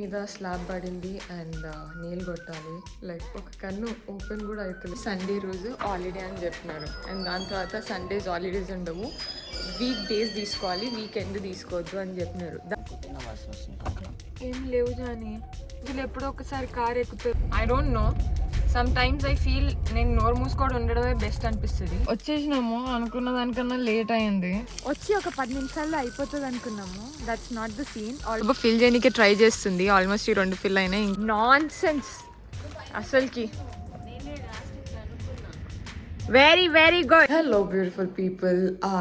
మీద స్లాబ్ పడింది అండ్ నీళ్ళు కొట్టాలి. లైక్ ఒక కన్ను ఓపెన్ కూడా అవుతుంది. సండే రోజు హాలిడే అని చెప్పినారు అండ్ దాని తర్వాత సండేస్ హాలిడేస్ ఉండవు, వీక్ డేస్ తీసుకోవాలి, వీకెండ్ తీసుకోవద్దు అని చెప్పినారు. ఏం లేవు జాని, వీళ్ళు ఎప్పుడో ఒకసారి కార్ ఎక్కుతారు. I don't no, some times I feel నేను నోరు మూసుకోవడం ఉండడమే బెస్ట్ అనిపిస్తుంది. వచ్చేసినాము అనుకున్న దానికన్నా లేట్ అయింది. వచ్చి ఒక 10 నిమిషాల్లో అయిపోతుంది అనుకున్నాము. That's not the scene. Fill చేయడానికి ట్రై చేస్తుంది. ఆల్మోస్ట్ ఈ 2 ఫిల్ అయినాయి. నాన్ సెన్స్ అసలుకి. Very, very good. Hello beautiful people.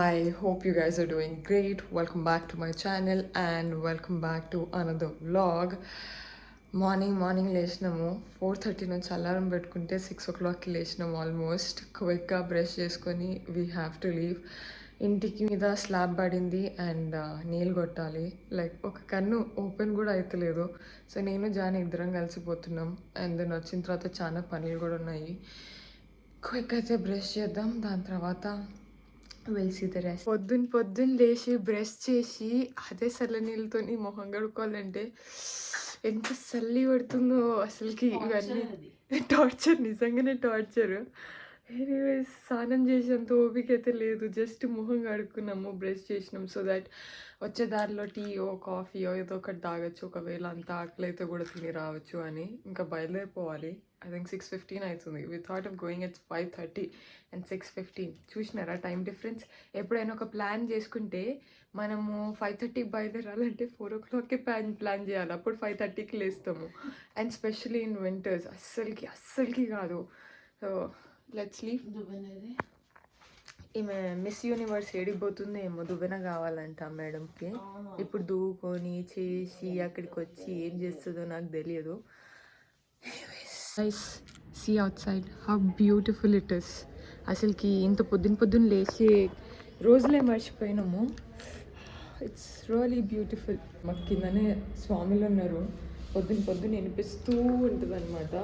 I hope you guys are doing great. Welcome back to my channel and welcome back to another vlog. Morning లేచినాము. 4:30 నుంచి alarm పెట్టుకుంటే 6 o'clockకి లేచినాము. Almost క్విక్గా brush చేసుకొని we have to leave. ఇంటికి మీద slab పడింది అండ్ నీళ్ళు కొట్టాలి. లైక్ ఒక కన్ను ఓపెన్ కూడా అవుతలేదు. సో నేను జాని ఇద్దరం కలిసిపోతున్నాం. అండ్ దెన్ వచ్చిన తర్వాత చాలా పనులు కూడా ఉన్నాయి. క్విక్ అయితే బ్రష్ చేద్దాం, దాని తర్వాత వెలిసి రెస్ట్. పొద్దున్న లేచి బ్రష్ చేసి అదే చల్ల నీళ్ళతో మొహం కడుక్కోవాలంటే ఎంత చల్లి పడుతుందో అసలుకి. ఇవన్నీ టార్చర్, నిజంగానే టార్చర్. ఎనీవేస్ స్నానం చేసేంత ఓపిక అయితే లేదు. జస్ట్ మొహం కడుక్కున్నాము, బ్రష్ చేసినాం. సో దాట్ వచ్చే దారిలో టీయో కాఫీయో ఏదో ఒకటి తాగొచ్చు, ఒకవేళ అంత ఆకలి అయితే కూడా తిని రావచ్చు అని. ఇంకా బయలుదేరిపోవాలి. ఐ థింక్ 6:15 అవుతుంది. We thought of going at 5:30 and 6:15. చూసినారా టైం డిఫరెన్స్? ఎప్పుడైనా ఒక ప్లాన్ చేసుకుంటే మనము 5:30కి బయలుదేరాలంటే 4 o'clockకి ప్లాన్ చేయాలి. అప్పుడు 5:30కి లేస్తాము. అండ్ స్పెషలీ ఇన్ వింటర్స్ అస్సలకి కాదు. So let's leave. ఈమె మిస్ యూనివర్స్ ఏడిపోతుంది ఏమో, దువ్వెన కావాలంట మేడంకి. ఇప్పుడు దువ్వుకొని చేసి అక్కడికి వచ్చి ఏం చేస్తుందో నాకు తెలియదు. See outside how beautiful it is. అసలుకి ఇంత పొద్దున్న లేచి రోజులే మర్చిపోయినాము. It's really beautiful. మాకు కిందనే స్వామిలు ఉన్నారు. పొద్దున్న వినిపిస్తూ ఉంటుంది అనమాట.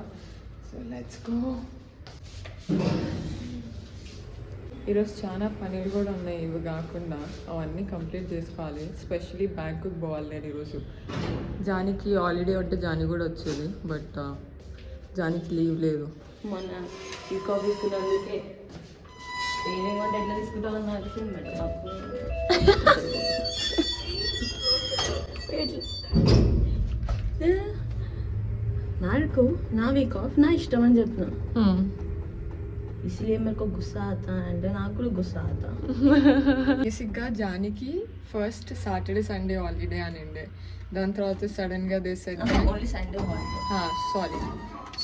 So let's go. ఈరోజు చాలా పనులు కూడా ఉన్నాయి. ఇవి కాకుండా అవన్నీ కంప్లీట్ చేసుకోవాలి. స్పెషలీ బ్యాంకుకి పోవాలి నేను ఈరోజు. జానికి హాలిడే ఉంటే జాని కూడా వచ్చేది, బట్ జానికి లీవ్ లేదు. మొన్న ఈ కాఫీ తీసుకున్నందుకే ఏమేమంటే ఎట్లా తీసుకుంటామని నాకు మేడం. నాకు నా వీక్ ఆఫ్ నా ఇష్టం అని చెప్పిన. इसलिए मेरे को गुस्सा आता है అంటే నాకు కూడా గుస్సా आता. బేసిక్గా జానికి ఫస్ట్ సాటర్డే సండే హాలిడే అని ఉండే, దాని తర్వాత సడన్గా only Sunday holiday. Sorry.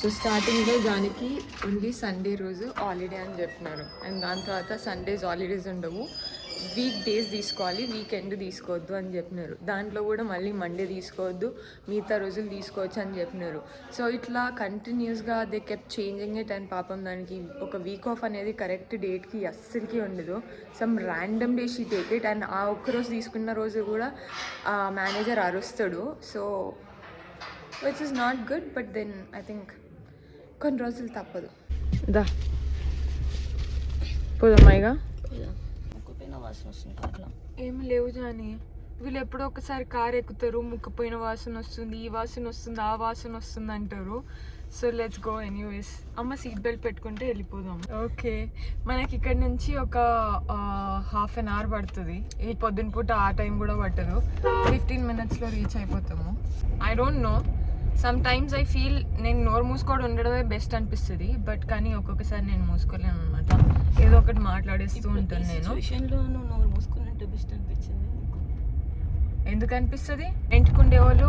So స్టార్టింగ్లో జానికి ఓన్లీ సండే రోజు హాలిడే అని చెప్పినారు అండ్ దాని తర్వాత సండేస్ హాలిడేస్ ఉండవు, వీక్ డేస్ తీసుకోవాలి, వీకెండ్ తీసుకోవద్దు అని చెప్పినారు. దాంట్లో కూడా మళ్ళీ మండే తీసుకోవద్దు, మిగతా రోజులు తీసుకోవచ్చు అని చెప్పినారు. సో ఇట్లా కంటిన్యూస్గా దే కెప్ చేంజింగ్ ఇట్. అండ్ పాపం దానికి ఒక వీక్ ఆఫ్ అనేది కరెక్ట్ డేట్కి అస్సలకి ఉండదు. Some random day she take it. And ఆ ఒక్కరోజు తీసుకున్న రోజు కూడా మేనేజర్ అరుస్తాడు. So which is not good, but then I think కొన్ని రోజులు తప్పదు. దా పోదమ్మాయిగా. ఏం లేవు జాని, వీళ్ళు ఎప్పుడో ఒకసారి కార్ ఎక్కుతారు, ముక్కపోయిన వాసన వస్తుంది, ఈ వాసన వస్తుంది, ఆ వాసన వస్తుంది అంటారు. So let's go anyways. అమ్మ సీట్ బెల్ట్ పెట్టుకుంటే వెళ్ళిపోదాం. ఓకే, మనకి ఇక్కడ నుంచి ఒక ½ an hour పడుతుంది. ఈ పొద్దున పూట ఆ టైం కూడా పట్టదు. 15 minutesలో రీచ్ అయిపోతాము. I don't no, some times I feel నేను నోరు మూసుకోవడం ఉండడమే బెస్ట్ అనిపిస్తుంది, బట్ కానీ ఒక్కొక్కసారి నేను మూసుకోలేను అనమాట. ఏదో ఒకటి మాట్లాడేస్తూ ఉంటాను నేను. నోరు మూసుకున్నట్టు బెస్ట్ అనిపించింది. ఎందుకు అనిపిస్తుంది? రెంట్కుండే వాళ్ళు,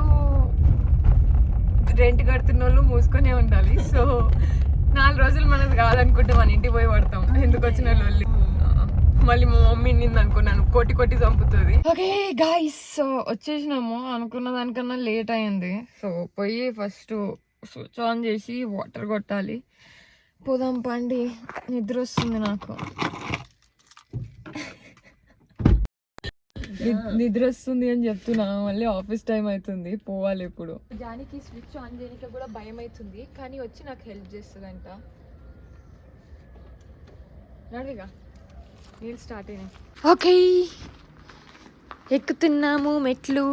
రెంట్ కడుతున్న వాళ్ళు మూసుకొనే ఉండాలి. సో 4 రోజులు మనది కాదనుకుంటే మన ఇంటికి పోయి పడతాం. ఎందుకు వచ్చిన వాళ్ళు మళ్ళీ మా మమ్మీ నింది అనుకున్నాను, కొట్టి చంపుతుంది. ఓకే గాయ్స్, సో వచ్చేసినాము. అనుకున్న దానికన్నా లేట్ అయింది. సో పోయి ఫస్ట్ స్విచ్ ఆన్ చేసి వాటర్ కొట్టాలి. పోదాం పండి, నిద్ర వస్తుంది నాకు. నిద్ర వస్తుంది అని చెప్తున్నా, మళ్ళీ ఆఫీస్ టైం అవుతుంది, పోవాలి ఇప్పుడు. జానికి స్విచ్ ఆన్ చేయడానికి కూడా భయం అవుతుంది, కానీ వచ్చి నాకు హెల్ప్ చేస్తుందంట. నడిగా నీళ్ళు స్టార్ట్ అయినాయి. ఓకే, ఎక్కుతున్నాము మెట్లు.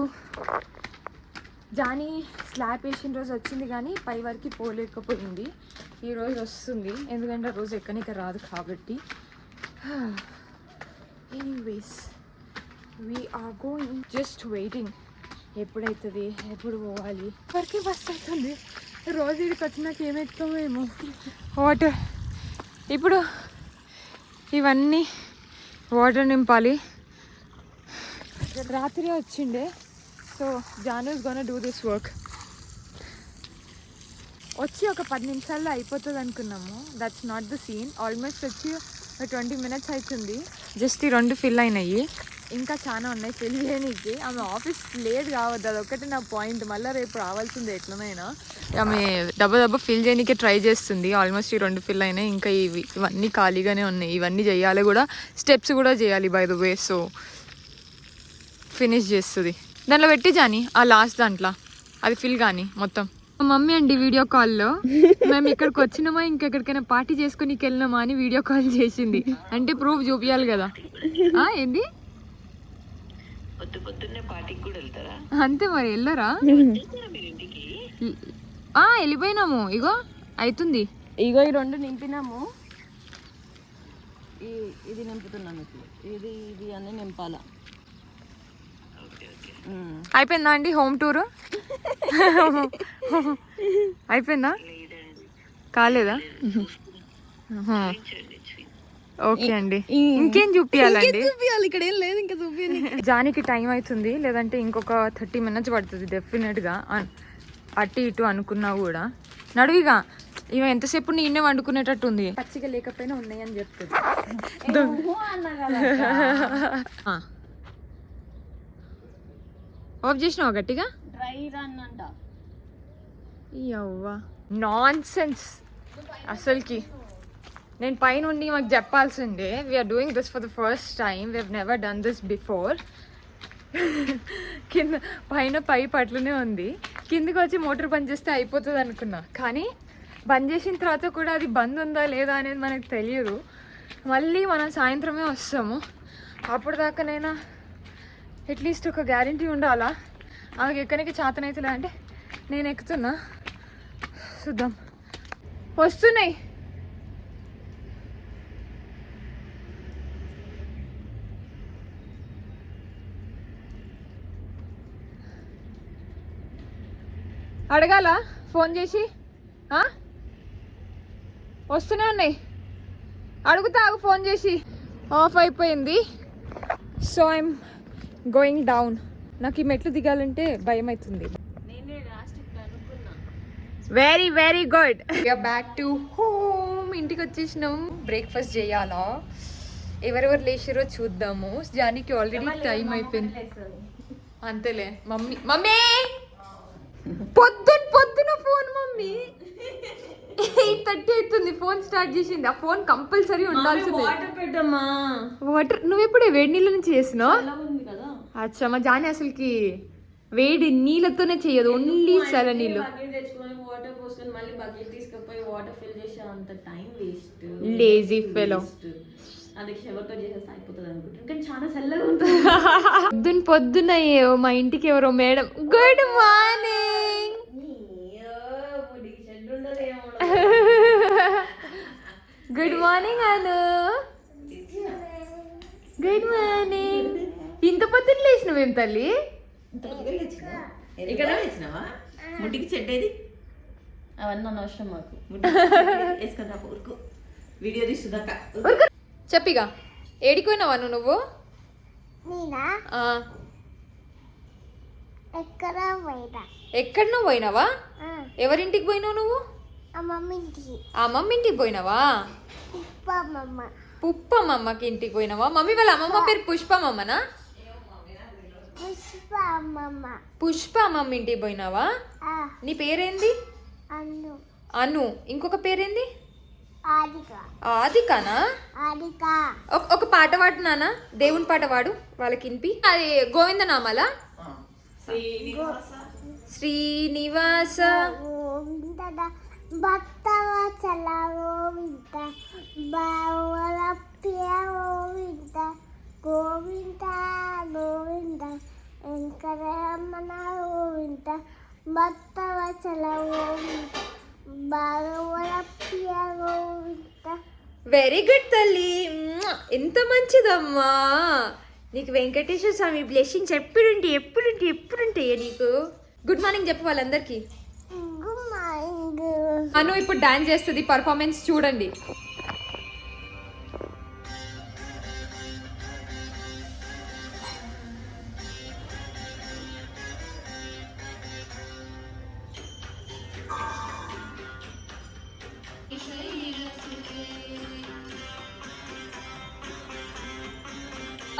జానీ స్లాబ్ వేసిన రోజు వచ్చింది కానీ పై వరకు పోలేకపోయింది. ఈరోజు వస్తుంది ఎందుకంటే రోజు ఎక్కడికి రాదు కాబట్టి. Anyways we're going, just waiting. ఎప్పుడవుతుంది, ఎప్పుడు పోవాలి. వరకే బస్ అవుతుంది. రోజు ఇక్కడికి వచ్చినాక ఏమెత్తామేమో. వాటర్ ఇప్పుడు ఇవన్నీ వాటర్ నింపాలి. రాత్రి వచ్చిండే. So Janu is gonna do this work. వచ్చి ఒక 10 నిమిషాల్లో అయిపోతుంది అనుకున్నాము. That's not the scene. Almost వచ్చి 20 మినిట్స్ అవుతుంది. జస్ట్ ఈ 2 ఫిల్ అయినాయి, ఇంకా చాలా ఉన్నాయి ఫిల్ చేయడానికి. ఆమె ఆఫీస్ లేట్ కావద్దు, అదొక్కటి నా పాయింట్. మళ్ళీ రేపు రావాల్సిందే ఎట్లనైనా. ఆమె దెబ్బ ఫిల్ చేయడానికి ట్రై చేస్తుంది. ఆల్మోస్ట్ ఈ 2 ఫిల్ అయినాయి, ఇంకా ఇవన్నీ ఖాళీగానే ఉన్నాయి. ఇవన్నీ చేయాలి కూడా, స్టెప్స్ కూడా చేయాలి by the way. So finish చేస్తుంది. దాంట్లో పెట్టి జాని ఆ లాస్ట్ దాంట్లో అది ఫిల్ కానీ మొత్తం. మా మమ్మీ అండి వీడియో కాల్లో మేము ఇక్కడికి వచ్చినామా ఇంకెక్కడికైనా పార్టీ చేసుకుని వెళ్ళినామా అని వీడియో కాల్ చేసింది. అంటే ప్రూఫ్ చూపించాలి కదా. ఏంది అంతే మరి, వెళ్ళరా? వెళ్ళిపోయినాము. ఇగో అవుతుంది. ఇగో ఈ 2 నింపినాము. ఇది నింపుతున్నాను. ఇది ఇది అన్నీ నింపాలా. అయిపోయిందా అండి హోమ్ టూర్? అయిపోయిందా? కాలేదా? ఓకే అండి, ఇంకేం చూపించాలండి? ఇక్కడ ఏం లేదు, ఇంకా చూపించాలి. జానికి టైం అవుతుంది, లేదంటే ఇంకొక 30 మినిట్స్ పడుతుంది డెఫినెట్గా. అటు ఇటు అనుకున్నా కూడా నడువిగా. ఇవి ఎంతసేపు నేనే వండుకునేటట్టు ఉంది. పచ్చిగా లేకపోయినా ఉన్నాయని చెప్తుంది. ఆఫ్ చేసినావా గట్టిగా? డ్రై రన్ అంట. యవ్వా నాన్ సెన్స్ అసలుకి. నేను పైనుండి మాకు చెప్పాల్సిందే. We're doing this for the first time. We have never done this before. కింద పైప్ అట్లనే ఉంది. కిందకి వచ్చి మోటార్ బంద్ చేస్తే అయిపోతుంది అనుకున్నా, కానీ బంద్ చేసిన తర్వాత కూడా అది బంద్ ఉందా లేదా అనేది మనకు తెలియదు. మళ్ళీ మనం సాయంత్రమే వస్తాము. అప్పుడు దాకానైనా అట్లీస్ట్ ఒక గ్యారంటీ ఉండాలా. ఆమెకి ఎక్కడికి చేతనైతే అంటే నేను ఎక్కుతున్నా. చూద్దాం. వస్తున్నాయి. అడగాల ఫోన్ చేసి? వస్తూనే ఉన్నాయి, అడుగుతాగు ఫోన్ చేసి. ఆఫ్ అయిపోయింది. So I'm going down. నాకు ఈ మెట్లు దిగాలంటే భయం అవుతుంది. Very very good. Back to home. ఇంటికి వచ్చేసినాం. బ్రేక్ఫాస్ట్ చేయాలా? ఎవరెవరు లేచారో చూద్దాము. జానికి ఆల్రెడీ టైం అయిపోయింది. అంతేలే. మమ్మీ పొద్దున ఫోన్ మమ్మీ 8:30 అవుతుంది. ఫోన్ స్టార్ట్ చేసింది. ఆ ఫోన్ కంపల్సరీ ఉండాల్సిందే. వాటర్ నువ్వు ఎప్పుడే వేడి నీళ్ళ నుంచి చేసినావు? అచ్చా, మా జాని అసలుకి వేడి నీళ్ళతోనే చేయదు, ఓన్లీ చల్ల నీళ్ళు. Lazy fellow. పొద్దున్న మా ఇంటికి ఎవరో madam. Good morning. Good morning Anu. Good morning. ఇంత పొద్దున్న లేచినవేం తల్లి? ఇక్కడ లేచినావా? ముట్టికి చెడ్డేది అవన్నీ అనవసరం మాకు. వేసుకుందా ఊరుకు. వీడియో తీస్తుందక్క. చెప్పిగా ఏడిపోయినావా నువ్వు? ఎక్కడనో పోయినావా? ఎవరింటికి పోయినావు నువ్వు? అమ్మమ్మ ఇంటికి పోయినావా? పుప్పమ్మమ్మకి ఇంటికి పోయినావా? మమ్మీ వాళ్ళ అమ్మమ్మ పేరు పుష్పమ్మనా? పుష్ప అమ్మమ్మ ఇంటికి పోయినావా? నీ పేరేంది? అను. ఇంకొక పేరేంది? ఆదికానా? ఒక పాట పాడు నాన్న, దేవుని పాట పాడు వాళ్ళకి వినిపి. అది గోవిందనామాలా? శ్రీనివాస భక్తవత్సల గోవింద బావలప్య గోవింద గోవింద గోవింద వెంకటరమణ గోవింద భక్తవత్సల గోవింద భాగవత ప్రియ గోవింద. వెరీ గుడ్ తల్లి. ఎంత మంచిదమ్మా. నీకు వెంకటేశ్వర స్వామి బ్లెస్సింగ్స్ ఎప్పుడుంటాయి నీకు. గుడ్ మార్నింగ్ చెప్పు వాళ్ళందరికీ. Good morning. అను ఇప్పుడు డాన్స్ చేస్తుంది, పర్ఫార్మెన్స్ చూడండి.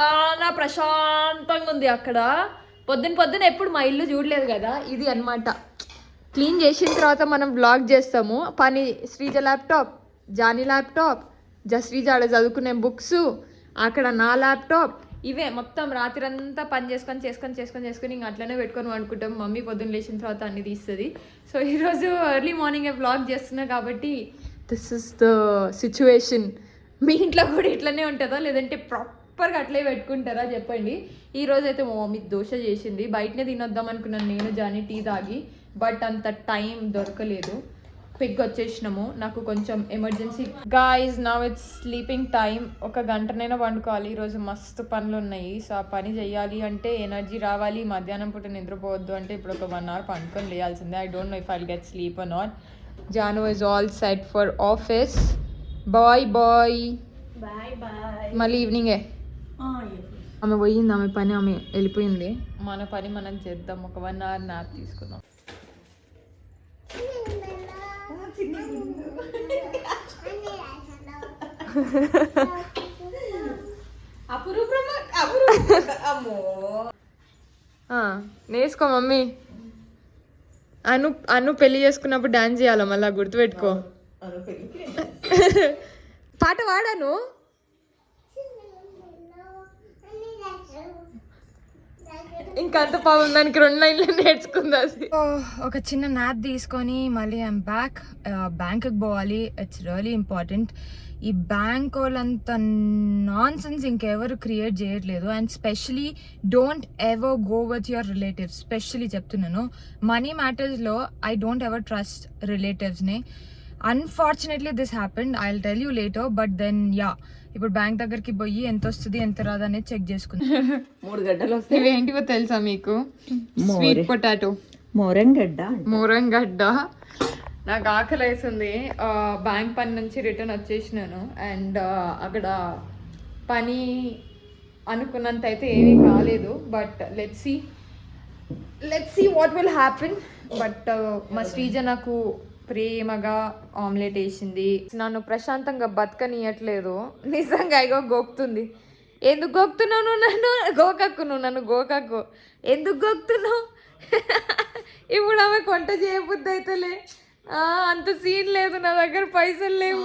చాలా ప్రశాంతంగా ఉంది అక్కడ. పొద్దున ఎప్పుడు మా ఇల్లు చూడలేదు కదా, ఇది అన్నమాట. క్లీన్ చేసిన తర్వాత మనం బ్లాగ్ చేస్తాము. పని శ్రీజ ల్యాప్టాప్, జానీ ల్యాప్టాప్, శ్రీజ ఆడ చదువుకునే బుక్స్, అక్కడ నా ల్యాప్టాప్, ఇవే మొత్తం రాత్రి అంతా పని చేసుకొని ఇంక అట్లనే పెట్టుకొని అనుకుంటాం. మమ్మీ పొద్దున్న లేచిన తర్వాత అన్ని తీస్తుంది. సో ఈరోజు ఎర్లీ మార్నింగ్ బ్లాగ్ చేస్తున్నా కాబట్టి దిస్ ఇస్ ద సిచ్యువేషన్. మీ ఇంట్లో కూడా ఇట్లనే ఉంటుందా, లేదంటే ప్రాపర్గా అట్లే పెట్టుకుంటారా చెప్పండి. ఈరోజు అయితే మా మమ్మీ దోశ చేసింది. బయటనే తినొద్దాం అనుకున్నాను నేను జానీ టీ తాగి, బట్ అంత టైం దొరకలేదు. క్విక్ వచ్చేసినాము. నాకు కొంచెం emergency. Guys now it's sleeping time. ఒక గంటనైనా వండుకోవాలి. ఈరోజు మస్తు పనులు ఉన్నాయి. సో ఆ పని చేయాలి అంటే ఎనర్జీ రావాలి. మధ్యాహ్నం పూట నిద్రపోవద్దు అంటే ఇప్పుడు ఒక 1 hour పండుకొని లేయాల్సిందే. I don't know if I'll get sleep or not. Jaanu is all set for office. Bye మళ్ళీ ఈవినింగే. ఆమె పోయింది, ఆమె పని ఆమె వెళ్ళిపోయింది. మన పని మనం చేద్దాం. ఒక 1 hour నాప్ తీసుకుందాం. నేర్చుకో మమ్మీ. అను పెళ్లి చేసుకున్నప్పుడు డాన్స్ చేయాలి, మళ్ళీ గుర్తుపెట్టుకో. పాట పాడాను. ఇంకంత పాపం దానికి 2 lines నేర్చుకుంది. అది ఒక చిన్న నాప్ తీసుకొని మళ్ళీ ఐఎమ్ బ్యాంక్కి పోవాలి. It's really important. ఈ బ్యాంక్ వాళ్ళంత నాన్ సెన్స్ ఇంకెవరు క్రియేట్ చేయట్లేదు. And specially don't ever go with your relatives. Specially చెప్తున్నాను, మనీ మ్యాటర్స్లో ఐ డోంట్ ఎవర్ ట్రస్ట్ రిలేటివ్స్ని. Unfortunately this happened. I will tell you later. But then ఇప్పుడు bank దగ్గరికి పోయి ఎంత వస్తుంది ఎంత రాదు అనేది చెక్ చేసుకుంది. 3 గడ్డలు వస్తాయి. ఇవేంటివో తెలుసా మీకు? స్వీట్ పొటాటో, మోరంగడ్డ. నాకు ఆకలి వేసింది. బ్యాంక్ పని నుంచి రిటర్న్ వచ్చేసినాను. అండ్ అక్కడ పని అనుకున్నంత అయితే ఏమీ కాలేదు. But let's see what will happen. But మా శ్రీజ నాకు ప్రేమగా ఆమ్లెట్ వేసింది. నన్ను ప్రశాంతంగా బతకనియట్లేదు నిజంగా. ఇగో గోకుతుంది. ఎందుకు గోకుతున్నావు నువ్వు నన్ను? గోకక్కు, నువ్వు నన్ను గోకక్కు. ఎందుకు గోకుతున్నావు? ఇప్పుడు ఆమె వంట చేయబుద్ధి అయితేలే. అంత సీన్ లేదు. నా దగ్గర పైసలు లేవు.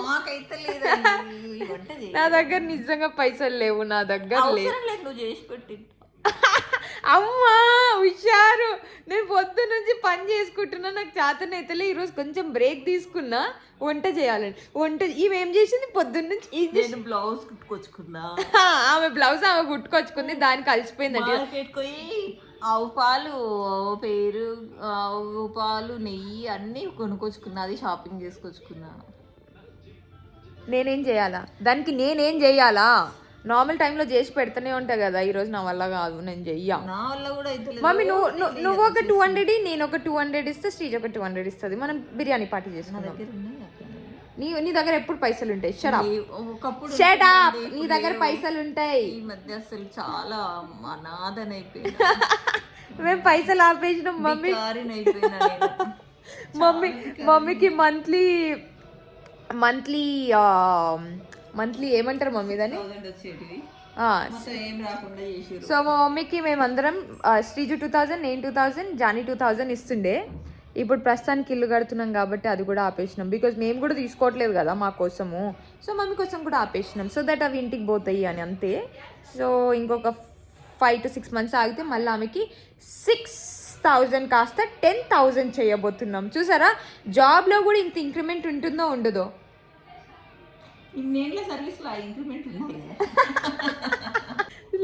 నా దగ్గర నిజంగా పైసలు లేవు. నా దగ్గర లేదు. అమ్మా హుషారు. నేను పొద్దు నుంచి పని చేసుకుంటున్నా, నాకు చేతనైతేలే. ఈరోజు కొంచెం బ్రేక్ తీసుకున్నా వంట చేయాలని. ఈమె ఏం చేసింది పొద్దున్న నుంచి? బ్లౌజ్ కుట్టుకొచ్చుకున్నా. ఆమె బ్లౌజ్ ఆమె కుట్టుకొచ్చుకుంది, దానికి కలిసిపోయిందండి. ఆవు పాలు, ఆవు పాలు, నెయ్యి అన్నీ కొనుక్కొచ్చుకున్నా. అది షాపింగ్ చేసుకొచ్చుకున్నా. నేనేం చేయాలా దానికి? నేనేం చేయాలా? నార్మల్ టైంలో చేసి పెడుతూనే ఉంటాయి కదా. ఈరోజు నా వల్ల కాదు, నేను చెయ్యా. నా వల్ల కూడా అయితే. మమ్మీ నువ్వు ఒక 200, నేను ఒక 200 ఇస్తే, శ్రీజ ఒక 200 ఇస్తుంది. మనం బిర్యానీ పార్టీ చేసుకుందాం. నీ దగ్గర ఎప్పుడు పైసలు ఉంటాయి? Shut up. నీ దగ్గర పైసలు ఉంటాయి. ఈ మధ్య అసలు చాలా అనాథనైపోయింది. మేము పైసలు ఆపేసినాం మమ్మీ. మమ్మీకి మంత్లీ ఏమంటారు మమ్మీ దాన్ని? సో మా మమ్మీకి మేమందరం శ్రీజు 2000, నేను 2000, జానీ 2000 ఇస్తుండే. ఇప్పుడు ప్రస్తుతానికి ఇల్లు కడుతున్నాం కాబట్టి అది కూడా ఆపేసినాం. బికాజ్ మేము కూడా తీసుకోవట్లేదు కదా మా కోసము. సో మమ్మీ కోసం కూడా ఆపేసినాం. సో దట్ అవి ఇంటికి పోతాయి అని అంతే. సో ఇంకొక 5 to 6 months ఆగితే మళ్ళీ ఆమెకి 6000 కాస్త 10,000 చేయబోతున్నాం. చూసారా, జాబ్లో కూడా ఇంత ఇంక్రిమెంట్ ఉంటుందో ఉండదో?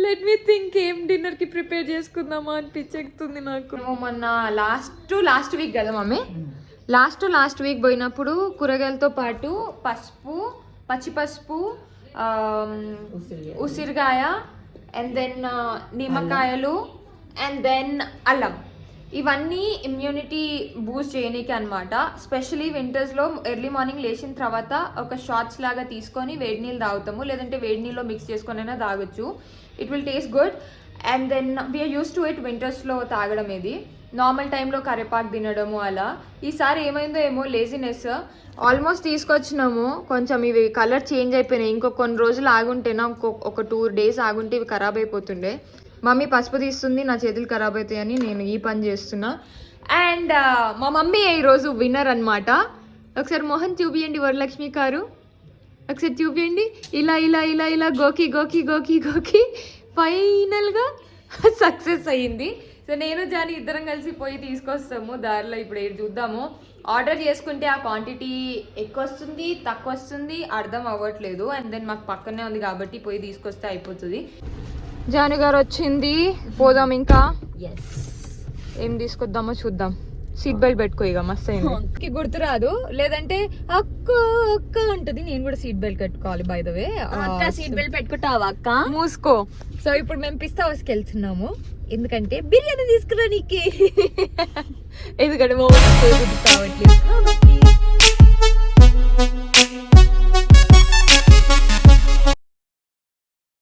లెట్ మీ థింక్ ఏం డిన్నర్ కి ప్రిపేర్ చేసుకుందామా అని పిచ్చెక్కుతుంది నాకు. మొన్న లాస్ట్ వీక్ కదా మమ్మీ, లాస్ట్ వీక్ పోయినప్పుడు కూరగాయలతో పాటు పసుపు, పచ్చి పసుపు, ఉసిరికాయ అండ్ దెన్ నిమ్మకాయలు అండ్ దెన్ అల్లం, ఇవన్నీ ఇమ్యూనిటీ బూస్ట్ చేయనీకి అనమాట. స్పెషలీ వింటర్స్లో ఎర్లీ మార్నింగ్ లేచిన తర్వాత ఒక షార్ట్స్ లాగా తీసుకొని వేడి నీళ్ళు తాగుతాము, లేదంటే వేడి నీళ్ళలో మిక్స్ చేసుకొనైనా తాగొచ్చు. It will taste good. And then we are use to it వింటర్స్లో తాగడం. ఇది నార్మల్ టైంలో కరివేపాకు తినడము అలా. ఈసారి ఏమైందో ఏమో లేజినెస్, ఆల్మోస్ట్ తీసుకొచ్చినాము, కొంచెం ఇవి కలర్ చేంజ్ అయిపోయినాయి. ఇంకో కొన్ని రోజులు ఆగుంటేనా, ఒక 2 days ఆగుంటే ఇవి ఖరాబ్ అయిపోతుండే. మమ్మీ పసుపు తీస్తుంది, నా చేతులు ఖరాబ్ అవుతాయని నేను ఈ పని చేస్తున్నా. అండ్ మా మమ్మీ ఈరోజు విన్నర్ అనమాట. ఒకసారి మోహన్ చూపియండి వరలక్ష్మి గారు, ఒకసారి చూపియండి. ఇలా ఇలా ఇలా ఇలా గోకి గోకి గోకి గోకి ఫైనల్గా సక్సెస్ అయ్యింది. సో నేను జాని ఇద్దరం కలిసి పోయి తీసుకొస్తాము దారిలో. ఇప్పుడు ఏడు చూద్దాము. ఆర్డర్ చేసుకుంటే ఆ క్వాంటిటీ ఎక్కువ వస్తుంది తక్కువ వస్తుంది అర్థం అవ్వట్లేదు. అండ్ దెన్ మాకు పక్కనే ఉంది కాబట్టి పోయి తీసుకొస్తే అయిపోతుంది. జాను గారు వచ్చింది, పోదాం. ఇంకా ఏం తీసుకొద్దామో చూద్దాం. సీట్ బెల్ట్ పెట్టుకో, ఇక మస్తు అయింది. గుర్తురాదు, లేదంటే అక్క అక్క ఉంటుంది. నేను కూడా సీట్ బెల్ట్ కట్టుకోవాలి. By the way seat belt పెట్టుకుంటావా అక్క? మూసుకో. సో ఇప్పుడు మేము పిస్తా హౌస్కి వెళ్తున్నాము, ఎందుకంటే బిర్యానీ తీసుకురా నీకే. ఎందుకంటే కావట్లేదు.